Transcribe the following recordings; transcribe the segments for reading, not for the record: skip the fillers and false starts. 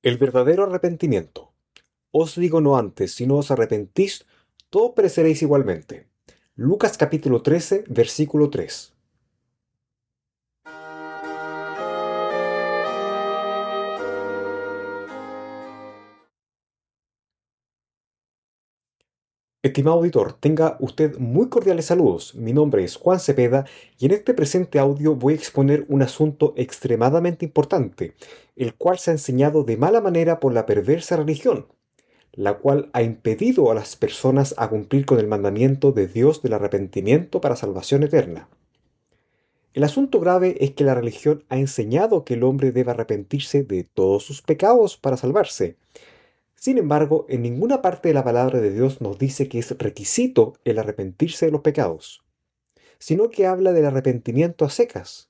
El verdadero arrepentimiento. Os digo no antes, si no os arrepentís, todos pereceréis igualmente. Lucas capítulo 13, versículo 3. Estimado auditor, tenga usted muy cordiales saludos. Mi nombre es Juan Cepeda y en este presente audio voy a exponer un asunto extremadamente importante, el cual se ha enseñado de mala manera por la perversa religión, la cual ha impedido a las personas a cumplir con el mandamiento de Dios del arrepentimiento para salvación eterna. El asunto grave es que la religión ha enseñado que el hombre debe arrepentirse de todos sus pecados para salvarse. Sin embargo, en ninguna parte de la palabra de Dios nos dice que es requisito el arrepentirse de los pecados, sino que habla del arrepentimiento a secas.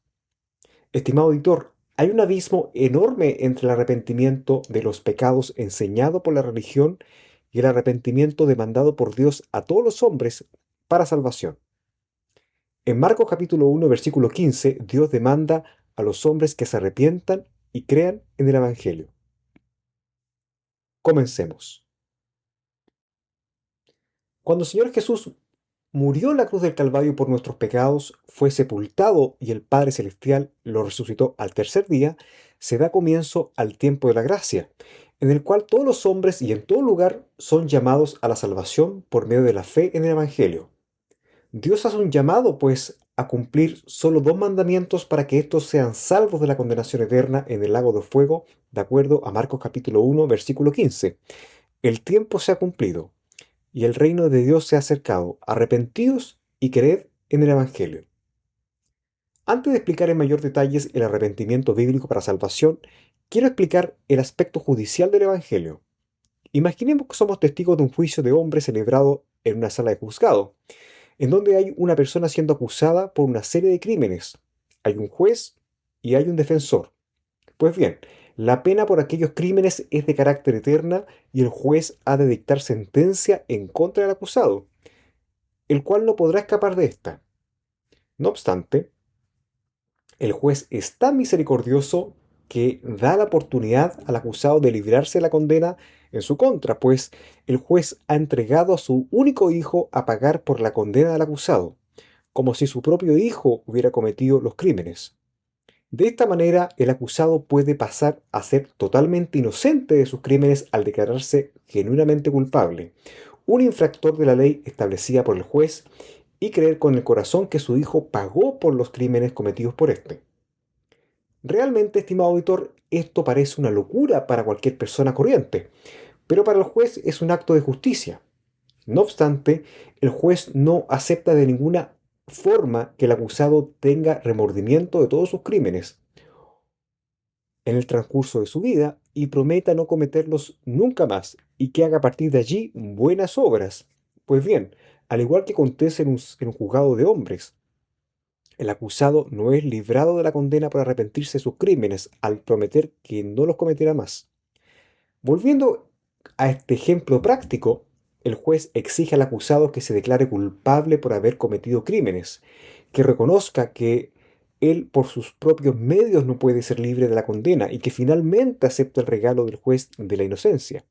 Estimado auditor, hay un abismo enorme entre el arrepentimiento de los pecados enseñado por la religión y el arrepentimiento demandado por Dios a todos los hombres para salvación. En Marcos capítulo 1, versículo 15, Dios demanda a los hombres que se arrepientan y crean en el Evangelio. Comencemos. Cuando el Señor Jesús murió en la cruz del Calvario por nuestros pecados, fue sepultado y el Padre Celestial lo resucitó al tercer día, se da comienzo al tiempo de la gracia, en el cual todos los hombres y en todo lugar son llamados a la salvación por medio de la fe en el Evangelio. Dios hace un llamado, pues, a cumplir solo dos mandamientos para que éstos sean salvos de la condenación eterna en el lago de fuego, de acuerdo a Marcos capítulo 1, versículo 15. El tiempo se ha cumplido y el reino de Dios se ha acercado. Arrepentidos y creed en el Evangelio. Antes de explicar en mayor detalles el arrepentimiento bíblico para salvación, quiero explicar el aspecto judicial del Evangelio. Imaginemos que somos testigos de un juicio de hombre celebrado en una sala de juzgado, en donde hay una persona siendo acusada por una serie de crímenes. Hay un juez y hay un defensor. Pues bien, la pena por aquellos crímenes es de carácter eterna y el juez ha de dictar sentencia en contra del acusado, el cual no podrá escapar de esta. No obstante, el juez es tan misericordioso que da la oportunidad al acusado de librarse de la condena en su contra, pues el juez ha entregado a su único hijo a pagar por la condena del acusado, como si su propio hijo hubiera cometido los crímenes. De esta manera, el acusado puede pasar a ser totalmente inocente de sus crímenes al declararse genuinamente culpable, un infractor de la ley establecida por el juez, y creer con el corazón que su hijo pagó por los crímenes cometidos por éste. Realmente, estimado auditor, esto parece una locura para cualquier persona corriente, pero para el juez es un acto de justicia. No obstante, el juez no acepta de ninguna forma que el acusado tenga remordimiento de todos sus crímenes en el transcurso de su vida y prometa no cometerlos nunca más y que haga a partir de allí buenas obras. Pues bien, al igual que acontece en un juzgado de hombres, el acusado no es librado de la condena por arrepentirse de sus crímenes al prometer que no los cometerá más. Volviendo a este ejemplo práctico, el juez exige al acusado que se declare culpable por haber cometido crímenes, que reconozca que él por sus propios medios no puede ser libre de la condena y que finalmente acepte el regalo del juez de la inocencia.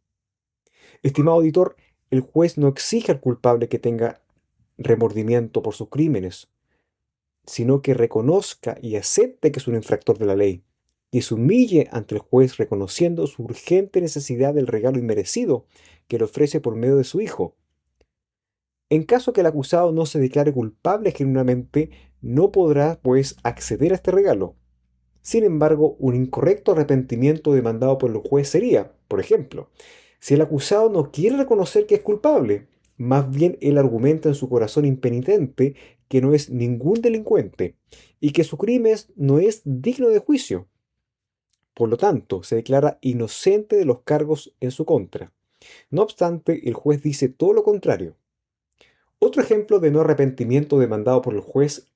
Estimado auditor, el juez no exige al culpable que tenga remordimiento por sus crímenes, sino que reconozca y acepte que es un infractor de la ley, y se humille ante el juez reconociendo su urgente necesidad del regalo inmerecido que le ofrece por medio de su hijo. En caso que el acusado no se declare culpable genuinamente, no podrá, pues, acceder a este regalo. Sin embargo, un incorrecto arrepentimiento demandado por el juez sería, por ejemplo, si el acusado no quiere reconocer que es culpable, más bien él argumenta en su corazón impenitente que no es ningún delincuente y que su crimen no es digno de juicio. Por lo tanto, se declara inocente de los cargos en su contra. No obstante, el juez dice todo lo contrario. Otro ejemplo de no arrepentimiento demandado por el juez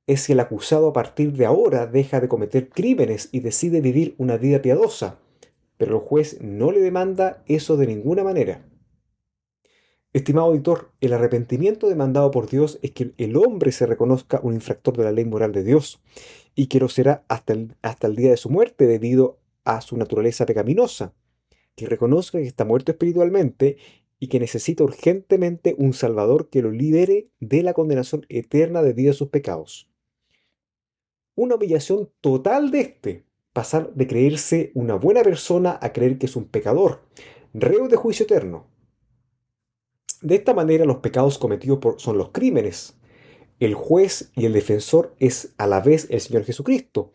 es si el acusado a partir de ahora deja de cometer crímenes y decide vivir una vida piadosa, pero el juez no le demanda eso de ninguna manera. Estimado auditor, el arrepentimiento demandado por Dios es que el hombre se reconozca un infractor de la ley moral de Dios y que lo será hasta el día de su muerte debido a su naturaleza pecaminosa. que reconozca que está muerto espiritualmente y que necesita urgentemente un Salvador que lo libere de la condenación eterna debido a sus pecados. Una humillación total de pasar de creerse una buena persona a creer que es un pecador, reo de juicio eterno. De esta manera los pecados cometidos son los crímenes. El juez y el defensor es a la vez el Señor Jesucristo,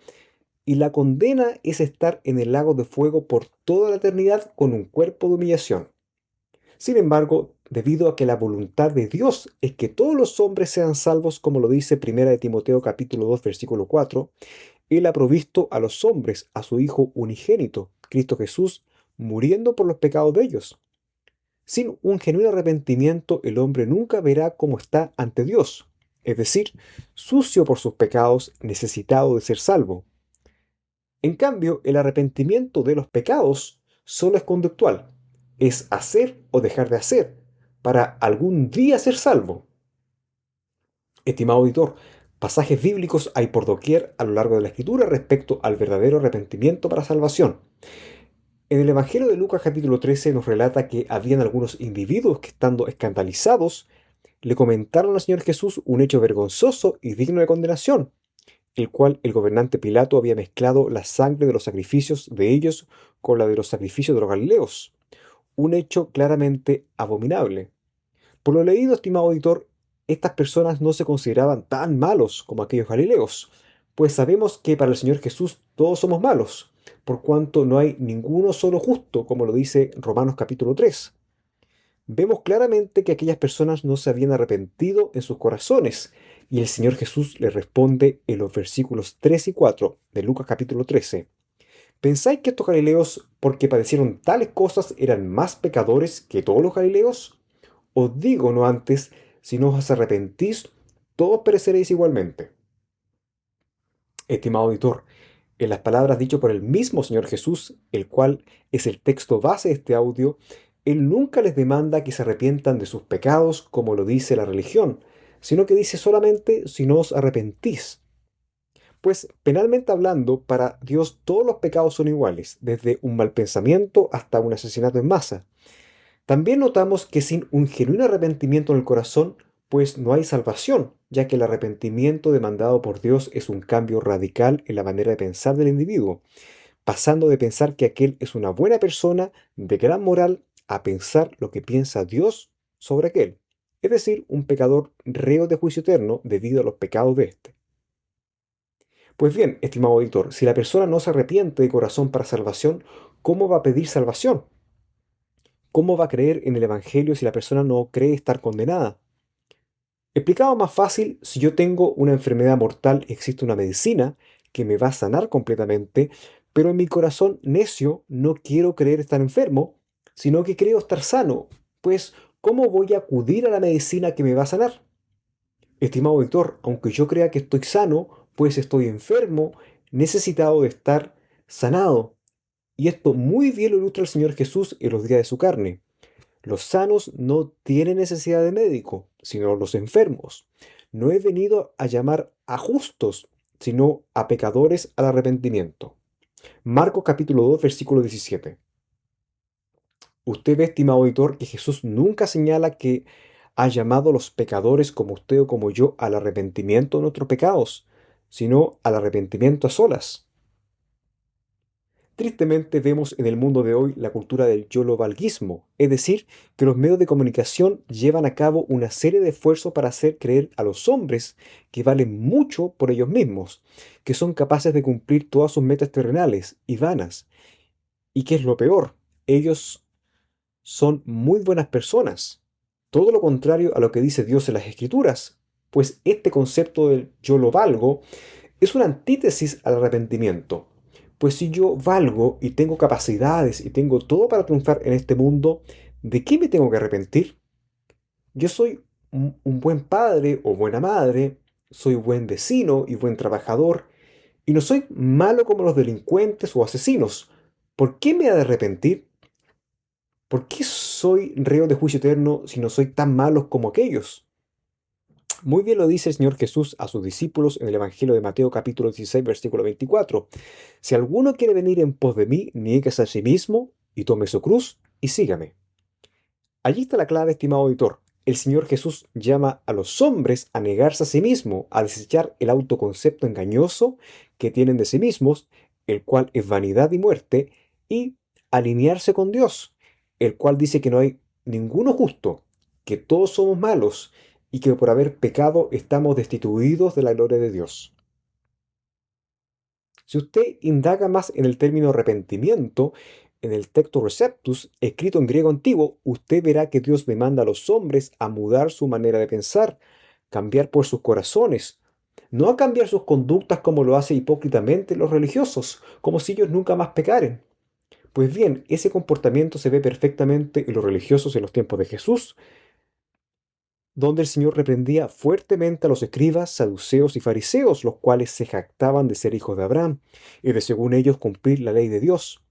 y la condena es estar en el lago de fuego por toda la eternidad con un cuerpo de humillación. Sin embargo, debido a que la voluntad de Dios es que todos los hombres sean salvos, como lo dice 1 de Timoteo capítulo 2 versículo 4, Él ha provisto a los hombres a su Hijo unigénito, Cristo Jesús, muriendo por los pecados de ellos. Sin un genuino arrepentimiento, el hombre nunca verá cómo está ante Dios, es decir, sucio por sus pecados, necesitado de ser salvo. En cambio, el arrepentimiento de los pecados solo es conductual, es hacer o dejar de hacer, para algún día ser salvo. Estimado auditor, pasajes bíblicos hay por doquier a lo largo de la Escritura respecto al verdadero arrepentimiento para salvación. En el Evangelio de Lucas capítulo 13 nos relata que habían algunos individuos que, estando escandalizados, le comentaron al Señor Jesús un hecho vergonzoso y digno de condenación, el cual el gobernante Pilato había mezclado la sangre de los sacrificios de ellos con la de los sacrificios de los Galileos, un hecho claramente abominable. Por lo leído, estimado auditor, estas personas no se consideraban tan malos como aquellos Galileos, pues sabemos que para el Señor Jesús todos somos malos, por cuanto no hay ninguno solo justo, como lo dice Romanos capítulo 3. Vemos claramente que aquellas personas no se habían arrepentido en sus corazones, y el Señor Jesús les responde en los versículos 3 y 4 de Lucas capítulo 13. ¿Pensáis que estos galileos, porque padecieron tales cosas, eran más pecadores que todos los galileos? Os digo no antes, si no os arrepentís, todos pereceréis igualmente. Estimado auditor, en las palabras dichas por el mismo Señor Jesús, el cual es el texto base de este audio, Él nunca les demanda que se arrepientan de sus pecados como lo dice la religión, sino que dice solamente si no os arrepentís. Pues penalmente hablando, para Dios todos los pecados son iguales, desde un mal pensamiento hasta un asesinato en masa. También notamos que sin un genuino arrepentimiento en el corazón, pues no hay salvación, ya que el arrepentimiento demandado por Dios es un cambio radical en la manera de pensar del individuo, pasando de pensar que aquel es una buena persona de gran moral a pensar lo que piensa Dios sobre aquel, es decir, un pecador reo de juicio eterno debido a los pecados de éste. Pues bien, estimado auditor, si la persona no se arrepiente de corazón para salvación, ¿cómo va a pedir salvación? ¿Cómo va a creer en el Evangelio si la persona no cree estar condenada? Explicado más fácil, si yo tengo una enfermedad mortal, existe una medicina que me va a sanar completamente, pero en mi corazón necio no quiero creer estar enfermo, sino que creo estar sano. Pues, ¿cómo voy a acudir a la medicina que me va a sanar? Estimado auditor, aunque yo crea que estoy sano, pues estoy enfermo, necesitado de estar sanado. Y esto muy bien lo ilustra el Señor Jesús en los días de su carne. Los sanos no tienen necesidad de médico, sino los enfermos. No he venido a llamar a justos, sino a pecadores al arrepentimiento. Marcos capítulo 2, versículo 17. Usted ve, estimado auditor, que Jesús nunca señala que ha llamado a los pecadores como usted o como yo al arrepentimiento de nuestros pecados, sino al arrepentimiento a solas. Tristemente vemos en el mundo de hoy la cultura del yolovalguismo, es decir, que los medios de comunicación llevan a cabo una serie de esfuerzos para hacer creer a los hombres que valen mucho por ellos mismos, que son capaces de cumplir todas sus metas terrenales y vanas. Y que es lo peor, ellos son muy buenas personas. Todo lo contrario a lo que dice Dios en las Escrituras, pues este concepto del yo lo valgo es una antítesis al arrepentimiento. Pues si yo valgo y tengo capacidades y tengo todo para triunfar en este mundo, ¿de qué me tengo que arrepentir? Yo soy un buen padre o buena madre, soy buen vecino y buen trabajador, y no soy malo como los delincuentes o asesinos. ¿Por qué me he de arrepentir? ¿Por qué soy reo de juicio eterno si no soy tan malo como aquellos? Muy bien lo dice el Señor Jesús a sus discípulos en el Evangelio de Mateo capítulo 16, versículo 24. Si alguno quiere venir en pos de mí, niéguese a sí mismo, y tome su cruz y sígame. Allí está la clave, estimado auditor. El Señor Jesús llama a los hombres a negarse a sí mismo, a desechar el autoconcepto engañoso que tienen de sí mismos, el cual es vanidad y muerte, y alinearse con Dios, el cual dice que no hay ninguno justo, que todos somos malos y que por haber pecado estamos destituidos de la gloria de Dios. Si usted indaga más en el término arrepentimiento, en el texto receptus, escrito en griego antiguo, usted verá que Dios demanda a los hombres a mudar su manera de pensar, cambiar por sus corazones, no a cambiar sus conductas como lo hace hipócritamente los religiosos, como si ellos nunca más pecaren. Pues bien, ese comportamiento se ve perfectamente en los religiosos en los tiempos de Jesús, donde el Señor reprendía fuertemente a los escribas, saduceos y fariseos, los cuales se jactaban de ser hijos de Abraham y de, según ellos, cumplir la ley de Dios.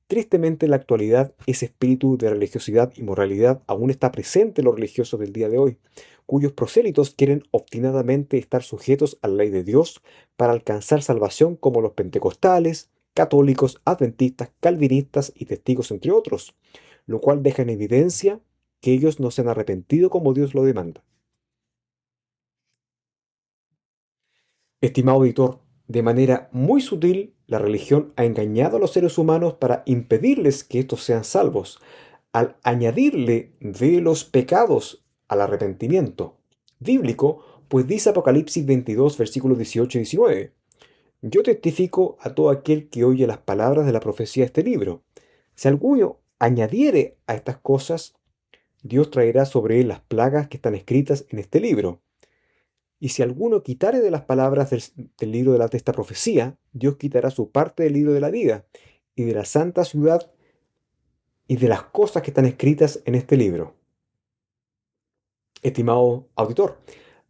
Tristemente, en la actualidad, ese espíritu de religiosidad y moralidad aún está presente en los religiosos del día de hoy, cuyos prosélitos quieren obstinadamente estar sujetos a la ley de Dios para alcanzar salvación, como los pentecostales, católicos, adventistas, calvinistas y testigos, entre otros, lo cual deja en evidencia que ellos no se han arrepentido como Dios lo demanda. Estimado auditor, de manera muy sutil, la religión ha engañado a los seres humanos para impedirles que estos sean salvos, al añadirle de los pecados al arrepentimiento bíblico, pues dice Apocalipsis 22, versículos 18 y 19. Yo testifico a todo aquel que oye las palabras de la profecía de este libro. Si alguno añadiere a estas cosas, Dios traerá sobre él las plagas que están escritas en este libro. Y si alguno quitare de las palabras del libro de esta profecía, Dios quitará su parte del libro de la vida y de la santa ciudad y de las cosas que están escritas en este libro. Estimado auditor,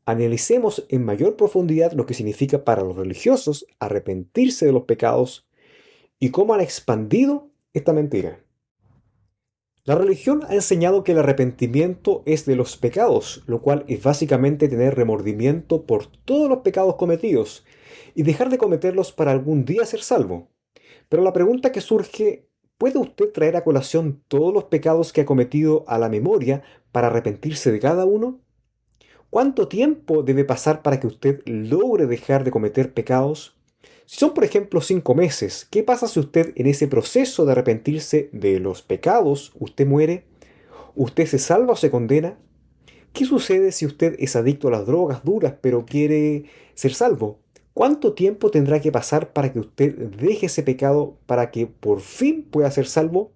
analicemos en mayor profundidad lo que significa para los religiosos arrepentirse de los pecados y cómo han expandido esta mentira. La religión ha enseñado que el arrepentimiento es de los pecados, lo cual es básicamente tener remordimiento por todos los pecados cometidos y dejar de cometerlos para algún día ser salvo. Pero la pregunta que surge, ¿puede usted traer a colación todos los pecados que ha cometido a la memoria para arrepentirse de cada uno? ¿Cuánto tiempo debe pasar para que usted logre dejar de cometer pecados? Si son, por ejemplo, 5 meses, ¿qué pasa si usted en ese proceso de arrepentirse de los pecados, usted muere? ¿Usted se salva o se condena? ¿Qué sucede si usted es adicto a las drogas duras pero quiere ser salvo? ¿Cuánto tiempo tendrá que pasar para que usted deje ese pecado para que por fin pueda ser salvo?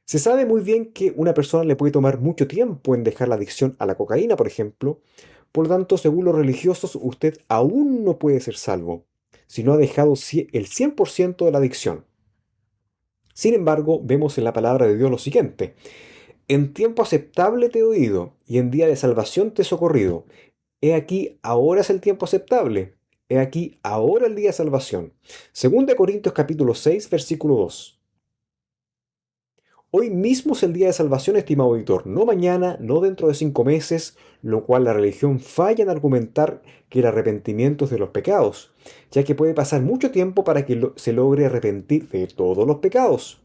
Se sabe muy bien que una persona le puede tomar mucho tiempo en dejar la adicción a la cocaína, por ejemplo. Por lo tanto, según los religiosos, usted aún no puede ser salvo si no ha dejado el 100% de la adicción. Sin embargo, vemos en la palabra de Dios lo siguiente: en tiempo aceptable te he oído, y en día de salvación te he socorrido. He aquí, ahora es el tiempo aceptable. He aquí, ahora el día de salvación. Segunda de Corintios capítulo 6, versículo 2. Hoy mismo es el día de salvación, estimado auditor, no mañana, no dentro de 5 meses, lo cual la religión falla en argumentar que el arrepentimiento es de los pecados, ya que puede pasar mucho tiempo para que se logre arrepentir de todos los pecados.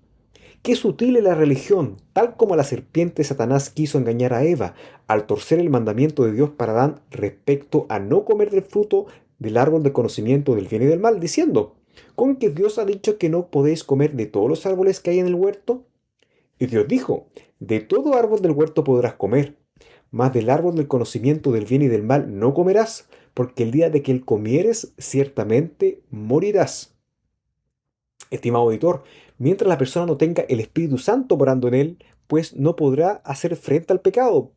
Qué sutil es la religión, tal como la serpiente Satanás quiso engañar a Eva al torcer el mandamiento de Dios para Adán respecto a no comer del fruto del árbol del conocimiento del bien y del mal, diciendo: ¿con que Dios ha dicho que no podéis comer de todos los árboles que hay en el huerto? Y Dios dijo: de todo árbol del huerto podrás comer, mas del árbol del conocimiento del bien y del mal no comerás, porque el día de que él comieres, ciertamente morirás. Estimado auditor, mientras la persona no tenga el Espíritu Santo morando en él, pues no podrá hacer frente al pecado,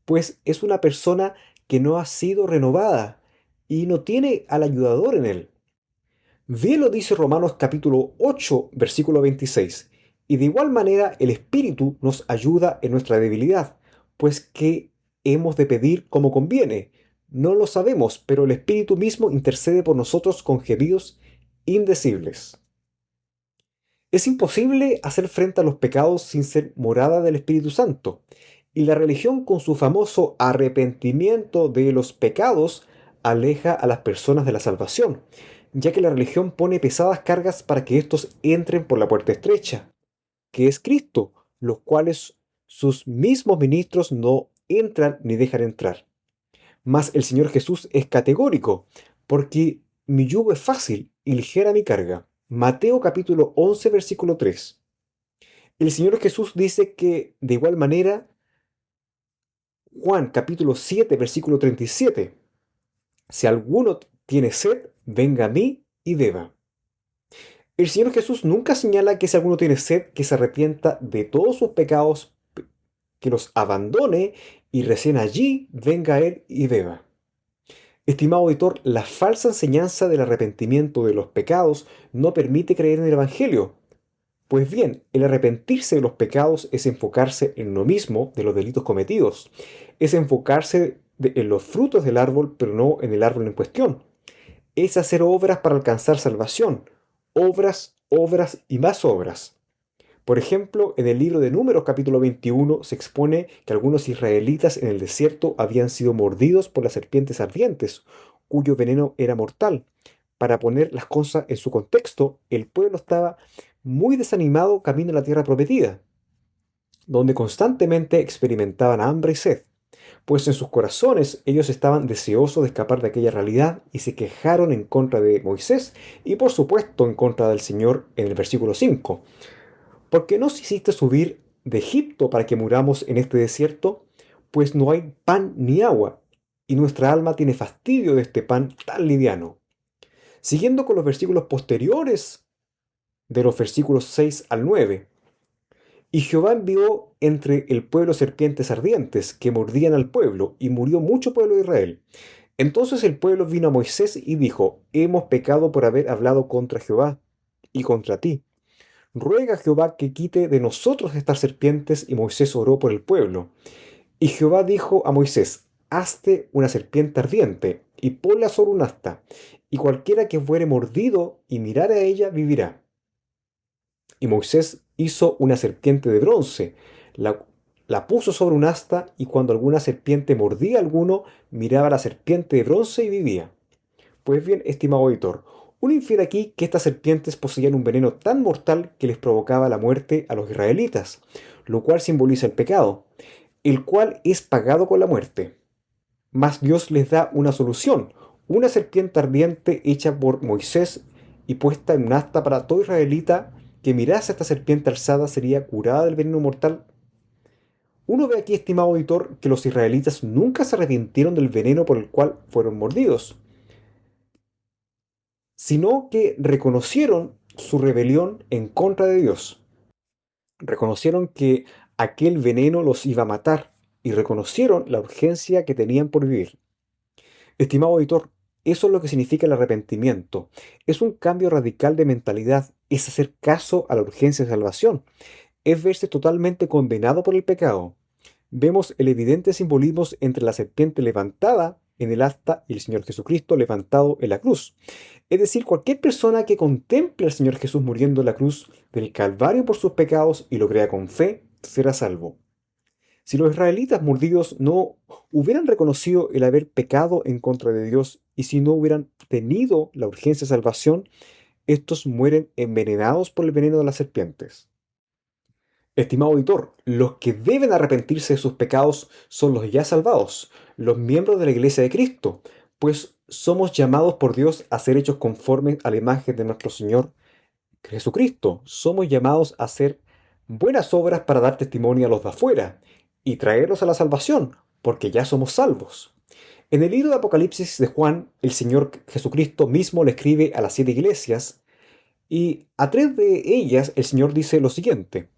pues es una persona que no ha sido renovada y no tiene al ayudador en él. Bien lo dice Romanos capítulo 8, versículo 26. Y de igual manera el Espíritu nos ayuda en nuestra debilidad, pues que hemos de pedir como conviene. No lo sabemos, pero el Espíritu mismo intercede por nosotros con gemidos indecibles. Es imposible hacer frente a los pecados sin ser morada del Espíritu Santo, y la religión con su famoso arrepentimiento de los pecados aleja a las personas de la salvación, ya que la religión pone pesadas cargas para que éstos entren por la puerta estrecha. que es Cristo, los cuales sus mismos ministros no entran ni dejan entrar. Mas el Señor Jesús es categórico, porque mi yugo es fácil y ligera mi carga. Mateo capítulo 11, versículo 3. El Señor Jesús dice que de igual manera, Juan capítulo 7, versículo 37. Si alguno tiene sed, venga a mí y beba. El Señor Jesús nunca señala que si alguno tiene sed, que se arrepienta de todos sus pecados, que los abandone y recién allí venga a Él y beba. Estimado auditor, la falsa enseñanza del arrepentimiento de los pecados no permite creer en el Evangelio. Pues bien, el arrepentirse de los pecados es enfocarse en lo mismo de los delitos cometidos. Es enfocarse en los frutos del árbol, pero no en el árbol en cuestión. Es hacer obras para alcanzar salvación. Obras, obras y más obras. Por ejemplo, en el libro de Números capítulo 21 se expone que algunos israelitas en el desierto habían sido mordidos por las serpientes ardientes, cuyo veneno era mortal. Para poner las cosas en su contexto, el pueblo estaba muy desanimado camino a la tierra prometida, donde constantemente experimentaban hambre y sed, pues en sus corazones ellos estaban deseosos de escapar de aquella realidad y se quejaron en contra de Moisés y por supuesto en contra del Señor en el versículo 5. ¿Por qué nos hiciste subir de Egipto para que muramos en este desierto? Pues no hay pan ni agua, y nuestra alma tiene fastidio de este pan tan liviano. Siguiendo con los versículos posteriores, de los versículos 6 al 9. Y Jehová envió entre el pueblo serpientes ardientes que mordían al pueblo, y murió mucho pueblo de Israel. Entonces el pueblo vino a Moisés y dijo: Hemos pecado por haber hablado contra Jehová y contra ti. Ruega a Jehová que quite de nosotros estas serpientes. Y Moisés oró por el pueblo. Y Jehová dijo a Moisés: Hazte una serpiente ardiente, y ponla sobre un asta, y cualquiera que fuere mordido y mirare a ella vivirá. Y Moisés hizo una serpiente de bronce, la puso sobre un asta, y cuando alguna serpiente mordía a alguno, miraba a la serpiente de bronce y vivía. Pues bien, estimado auditor, uno infiere aquí que estas serpientes poseían un veneno tan mortal que les provocaba la muerte a los israelitas, lo cual simboliza el pecado, el cual es pagado con la muerte. Mas Dios les da una solución, una serpiente ardiente hecha por Moisés y puesta en un asta para todo israelita que mirase a esta serpiente alzada sería curada del veneno mortal. Uno ve aquí, estimado auditor, que los israelitas nunca se arrepintieron del veneno por el cual fueron mordidos, sino que reconocieron su rebelión en contra de Dios. Reconocieron que aquel veneno los iba a matar y reconocieron la urgencia que tenían por vivir. Estimado auditor, eso es lo que significa el arrepentimiento. Es un cambio radical de mentalidad, es hacer caso a la urgencia de salvación, es verse totalmente condenado por el pecado. Vemos el evidente simbolismo entre la serpiente levantada en el asta y el Señor Jesucristo levantado en la cruz. Es decir, cualquier persona que contemple al Señor Jesús muriendo en la cruz del Calvario por sus pecados y lo crea con fe, será salvo. Si los israelitas mordidos no hubieran reconocido el haber pecado en contra de Dios y si no hubieran tenido la urgencia de salvación, estos mueren envenenados por el veneno de las serpientes. Estimado auditor, los que deben arrepentirse de sus pecados son los ya salvados, los miembros de la Iglesia de Cristo, pues somos llamados por Dios a ser hechos conformes a la imagen de nuestro Señor Jesucristo. Somos llamados a hacer buenas obras para dar testimonio a los de afuera y traerlos a la salvación, porque ya somos salvos. En el libro de Apocalipsis de Juan, el Señor Jesucristo mismo le escribe a las 7 iglesias y a 3 de ellas el Señor dice lo siguiente.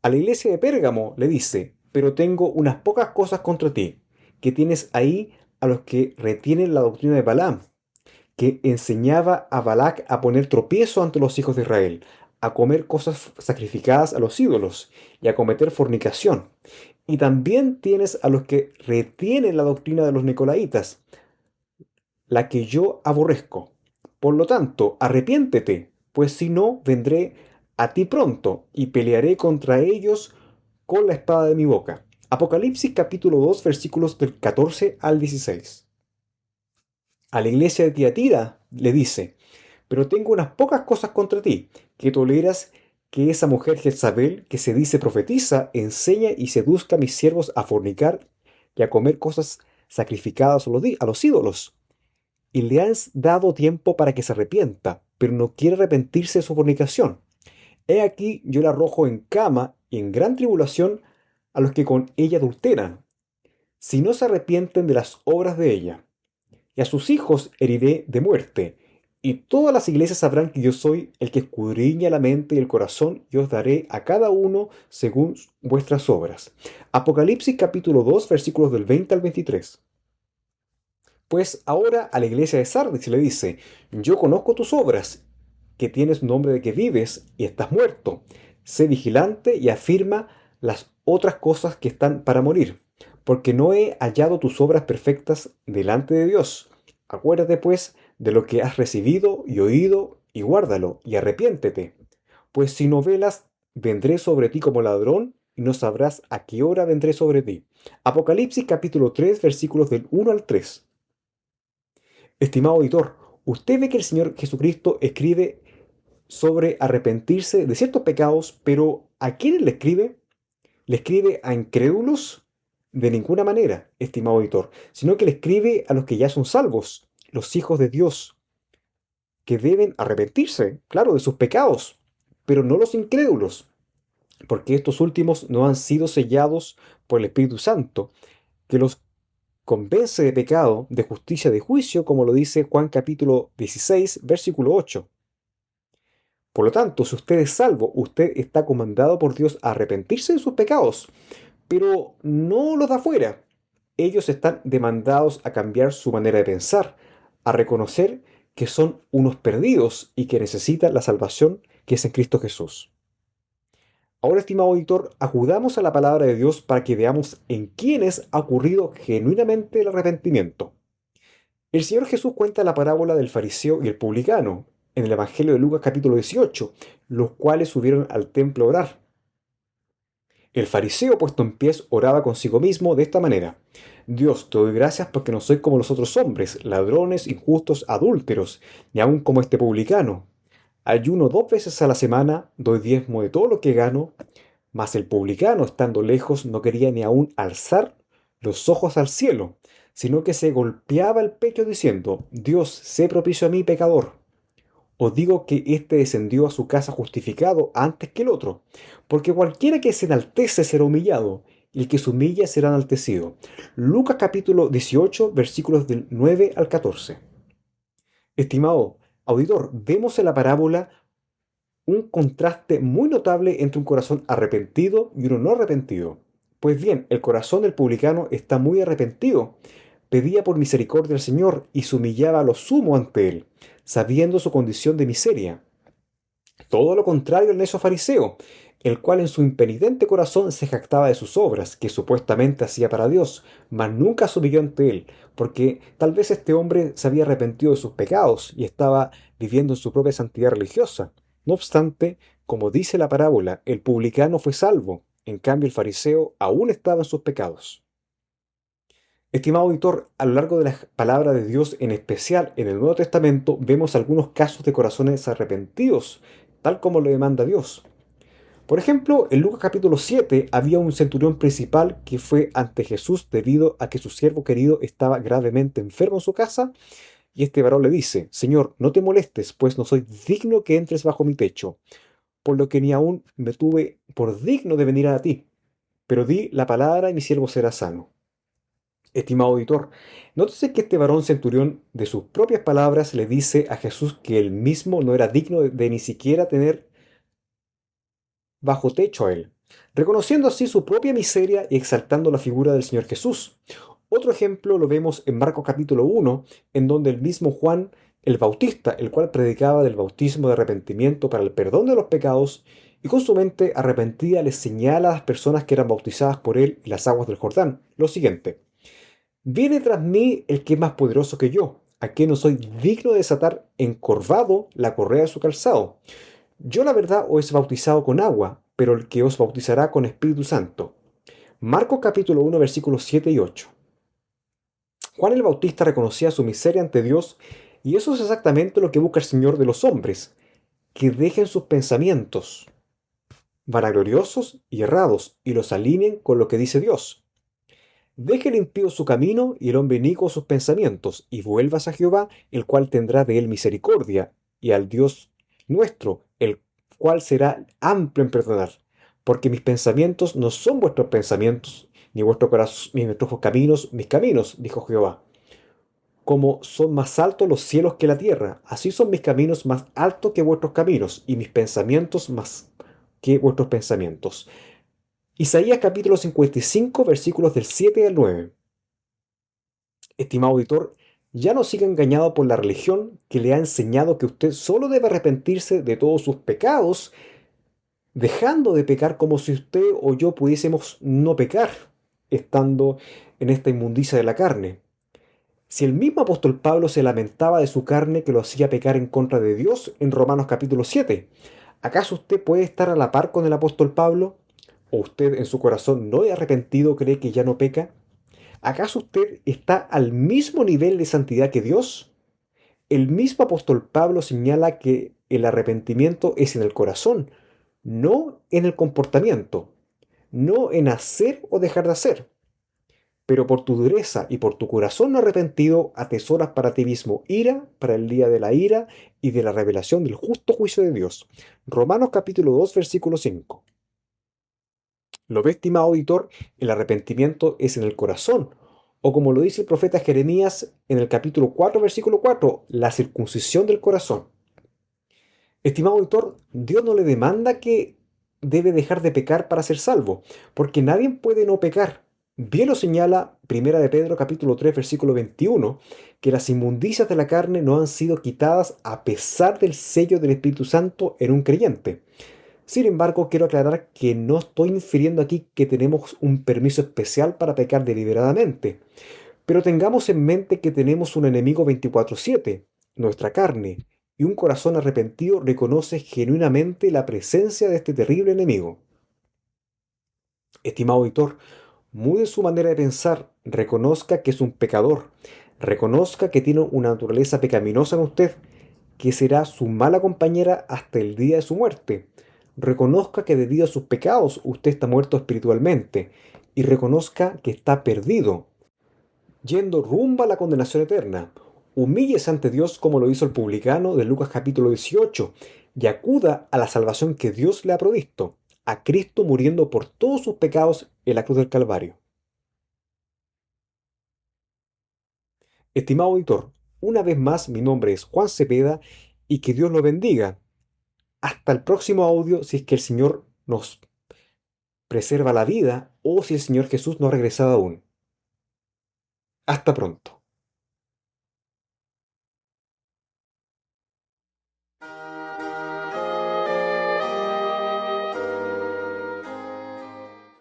A la iglesia de Pérgamo le dice: pero tengo unas pocas cosas contra ti, que tienes ahí a los que retienen la doctrina de Balaam, que enseñaba a Balac a poner tropiezo ante los hijos de Israel, a comer cosas sacrificadas a los ídolos y a cometer fornicación. Y también tienes a los que retienen la doctrina de los nicolaitas, la que yo aborrezco. Por lo tanto, arrepiéntete, pues si no, vendré a ti pronto y pelearé contra ellos con la espada de mi boca. Apocalipsis capítulo 2 versículos del 14 al 16. A la iglesia de Tiatira le dice: pero tengo unas pocas cosas contra ti, que toleras que esa mujer Jezabel, que se dice profetiza, enseña y seduzca a mis siervos a fornicar y a comer cosas sacrificadas a los ídolos. Y le has dado tiempo para que se arrepienta, pero no quiere arrepentirse de su fornicación. He aquí yo la arrojo en cama y en gran tribulación a los que con ella adulteran, si no se arrepienten de las obras de ella. Y a sus hijos heriré de muerte, y todas las iglesias sabrán que yo soy el que escudriña la mente y el corazón, y os daré a cada uno según vuestras obras. Apocalipsis capítulo 2, versículos del 20 al 23. Pues ahora a la iglesia de Sardis le dice: yo conozco tus obras, que tienes nombre de que vives y estás muerto. Sé vigilante y afirma las otras cosas que están para morir, porque no he hallado tus obras perfectas delante de Dios. Acuérdate pues de lo que has recibido y oído, y guárdalo, y arrepiéntete. Pues si no velas, vendré sobre ti como ladrón, y no sabrás a qué hora vendré sobre ti. Apocalipsis capítulo 3, versículos del 1 al 3. Estimado auditor, usted ve que el Señor Jesucristo escribe sobre arrepentirse de ciertos pecados, pero ¿a quiénes le escribe? ¿Le escribe a incrédulos? De ninguna manera, estimado auditor, sino que le escribe a los que ya son salvos, los hijos de Dios, que deben arrepentirse, claro, de sus pecados, pero no los incrédulos, porque estos últimos no han sido sellados por el Espíritu Santo, que los convence de pecado, de justicia, de juicio, como lo dice Juan capítulo 16, versículo 8. Por lo tanto, si usted es salvo, usted está comandado por Dios a arrepentirse de sus pecados, pero no los de afuera. Ellos están demandados a cambiar su manera de pensar, a reconocer que son unos perdidos y que necesitan la salvación que es en Cristo Jesús. Ahora, estimado auditor, acudamos a la palabra de Dios para que veamos en quiénes ha ocurrido genuinamente el arrepentimiento. El Señor Jesús cuenta la parábola del fariseo y el publicano en el Evangelio de Lucas capítulo 18, los cuales subieron al templo a orar. El fariseo, puesto en pies, oraba consigo mismo de esta manera: Dios, te doy gracias porque no soy como los otros hombres, ladrones, injustos, adúlteros, ni aun como este publicano. Ayuno 2 veces a la semana, doy diezmo de todo lo que gano. Mas el publicano, estando lejos, no quería ni aun alzar los ojos al cielo, sino que se golpeaba el pecho diciendo: Dios, sé propicio a mí, pecador. Os digo que éste descendió a su casa justificado antes que el otro, porque cualquiera que se enaltece será humillado, y el que se humilla será enaltecido. Lucas capítulo 18, versículos del 9 al 14. Estimado auditor, vemos en la parábola un contraste muy notable entre un corazón arrepentido y uno no arrepentido. Pues bien, el corazón del publicano está muy arrepentido. Pedía por misericordia al Señor y se humillaba a lo sumo ante él, sabiendo su condición de miseria. Todo lo contrario al necio fariseo, el cual en su impenitente corazón se jactaba de sus obras, que supuestamente hacía para Dios, mas nunca se humilló ante él, porque tal vez este hombre se había arrepentido de sus pecados y estaba viviendo en su propia santidad religiosa. No obstante, como dice la parábola, el publicano fue salvo, en cambio el fariseo aún estaba en sus pecados. Estimado auditor, a lo largo de la palabra de Dios, en especial en el Nuevo Testamento, vemos algunos casos de corazones arrepentidos, tal como lo demanda Dios. Por ejemplo, en Lucas capítulo 7 había un centurión principal que fue ante Jesús debido a que su siervo querido estaba gravemente enfermo en su casa, y este varón le dice: Señor, no te molestes, pues no soy digno que entres bajo mi techo, por lo que ni aún me tuve por digno de venir a ti, pero di la palabra y mi siervo será sano. Estimado auditor, nótese que este varón centurión, de sus propias palabras, le dice a Jesús que él mismo no era digno de ni siquiera tener bajo techo a él, reconociendo así su propia miseria y exaltando la figura del Señor Jesús. Otro ejemplo lo vemos en Marcos capítulo 1, en donde el mismo Juan el Bautista, el cual predicaba del bautismo de arrepentimiento para el perdón de los pecados, y con su mente arrepentida les señala a las personas que eran bautizadas por él en las aguas del Jordán lo siguiente: Viene tras mí el que es más poderoso que yo, a quien no soy digno de desatar encorvado la correa de su calzado. Yo la verdad os he bautizado con agua, pero el que os bautizará con Espíritu Santo. Marcos capítulo 1 versículos 7 y 8. Juan el Bautista reconocía su miseria ante Dios, y eso es exactamente lo que busca el Señor de los hombres: que dejen sus pensamientos, vanagloriosos y errados, y los alineen con lo que dice Dios. Deje el impío su camino y el hombre inicuo sus pensamientos, y vuelvas a Jehová, el cual tendrá de él misericordia, y al Dios nuestro, el cual será amplio en perdonar. Porque mis pensamientos no son vuestros pensamientos, ni vuestro corazón, ni vuestros caminos, mis caminos, dijo Jehová. Como son más altos los cielos que la tierra, así son mis caminos más altos que vuestros caminos, y mis pensamientos más que vuestros pensamientos. Isaías capítulo 55, versículos del 7 al 9. Estimado auditor, ya no siga engañado por la religión que le ha enseñado que usted solo debe arrepentirse de todos sus pecados, dejando de pecar como si usted o yo pudiésemos no pecar, estando en esta inmundicia de la carne. Si el mismo apóstol Pablo se lamentaba de su carne que lo hacía pecar en contra de Dios en Romanos capítulo 7, ¿acaso usted puede estar a la par con el apóstol Pablo? ¿O usted en su corazón no es arrepentido cree que ya no peca? ¿Acaso usted está al mismo nivel de santidad que Dios? El mismo apóstol Pablo señala que el arrepentimiento es en el corazón, no en el comportamiento, no en hacer o dejar de hacer. Pero por tu dureza y por tu corazón no arrepentido, atesoras para ti mismo ira para el día de la ira y de la revelación del justo juicio de Dios. Romanos capítulo 2, versículo 5. ¿Lo ves, estimado auditor? El arrepentimiento es en el corazón. O como lo dice el profeta Jeremías en el capítulo 4, versículo 4, la circuncisión del corazón. Estimado auditor, Dios no le demanda que debe dejar de pecar para ser salvo, porque nadie puede no pecar. Bien lo señala Primera de Pedro capítulo 3 versículo 21, que las inmundicias de la carne no han sido quitadas a pesar del sello del Espíritu Santo en un creyente. Sin embargo, quiero aclarar que no estoy infiriendo aquí que tenemos un permiso especial para pecar deliberadamente, pero tengamos en mente que tenemos un enemigo 24/7, nuestra carne, y un corazón arrepentido reconoce genuinamente la presencia de este terrible enemigo. Estimado auditor, mude su manera de pensar, reconozca que es un pecador, reconozca que tiene una naturaleza pecaminosa en usted, que será su mala compañera hasta el día de su muerte. Reconozca que debido a sus pecados usted está muerto espiritualmente y reconozca que está perdido, yendo rumbo a la condenación eterna. Humíllese ante Dios como lo hizo el publicano de Lucas capítulo 18 y acuda a la salvación que Dios le ha provisto, a Cristo muriendo por todos sus pecados en la cruz del Calvario. Estimado auditor, una vez más mi nombre es Juan Cepeda y que Dios lo bendiga. Hasta el próximo audio si es que el Señor nos preserva la vida o si el Señor Jesús no ha regresado aún. Hasta pronto.